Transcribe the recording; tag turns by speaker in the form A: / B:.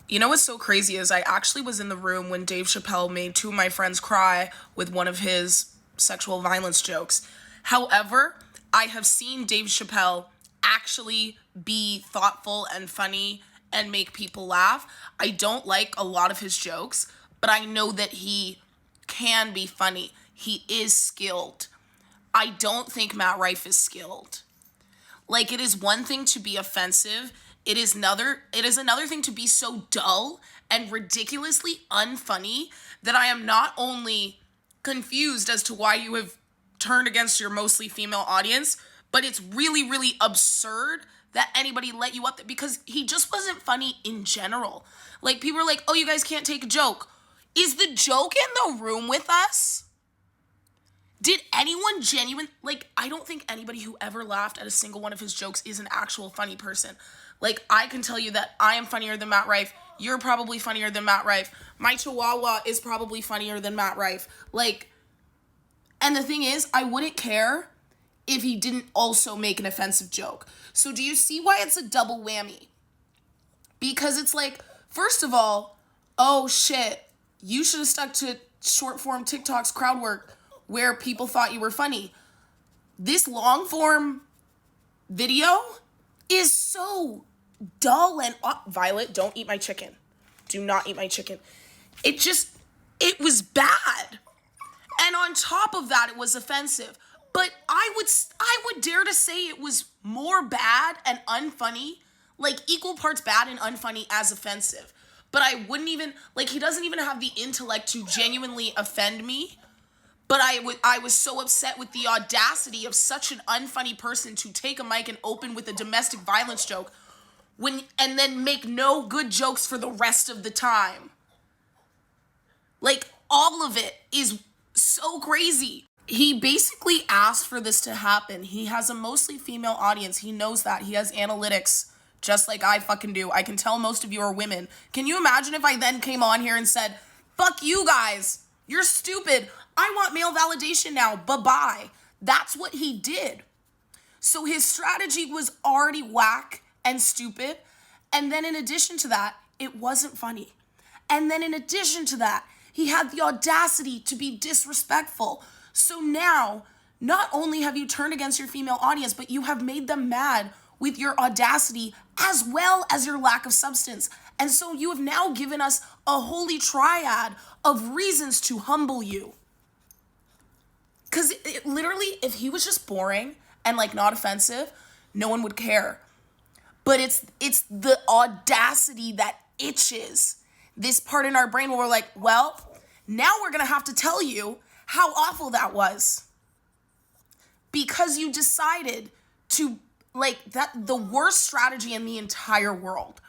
A: You know what's so crazy is I actually was in the room when Dave Chappelle made two of my friends cry with one of his sexual violence jokes. However, I have seen Dave Chappelle actually be thoughtful and funny and make people laugh. I don't like a lot of his jokes, but I know that he can be funny. He is skilled. I don't think Matt Rife is skilled. Like, it is one thing to be offensive. It is another thing to be so dull and ridiculously unfunny that I am not only confused as to why you have turned against your mostly female audience, but it's really, really absurd that anybody let you up there because he just wasn't funny in general. Like, people are like, oh, you guys can't take a joke. Is the joke in the room with us? Did anyone I don't think anybody who ever laughed at a single one of his jokes is an actual funny person. Like, I can tell you that I am funnier than Matt Rife. You're probably funnier than Matt Rife. My Chihuahua is probably funnier than Matt Rife. Like, and the thing is, I wouldn't care if he didn't also make an offensive joke. So do you see why it's a double whammy? Because it's like, first of all, oh shit, you should have stuck to short form TikTok's crowd work where people thought you were funny. This long form video is so dull and Violet, don't eat my chicken. Do not eat my chicken. It was bad. And on top of that, it was offensive. But I would dare to say it was more bad and unfunny, like equal parts bad and unfunny as offensive. But I wouldn't even, like, he doesn't even have the intellect to genuinely offend me. But I was so upset with the audacity of such an unfunny person to take a mic and open with a domestic violence joke and then make no good jokes for the rest of the time. Like, all of it is so crazy. He basically asked for this to happen. He has a mostly female audience. He knows that. He has analytics just like I fucking do. I can tell most of you are women. Can you imagine if I then came on here and said, fuck you guys. You're stupid. I want male validation now. Bye-bye. That's what he did. So his strategy was already whack and stupid. And then in addition to that, it wasn't funny. And then in addition to that, he had the audacity to be disrespectful. So now, not only have you turned against your female audience, but you have made them mad with your audacity as well as your lack of substance. And so you have now given us a holy triad of reasons to humble you. Because literally, if he was just boring and like not offensive, no one would care. But it's the audacity that itches this part in our brain where we're like, well, now we're going to have to tell you how awful that was. Because you decided to, like, that the worst strategy in the entire world.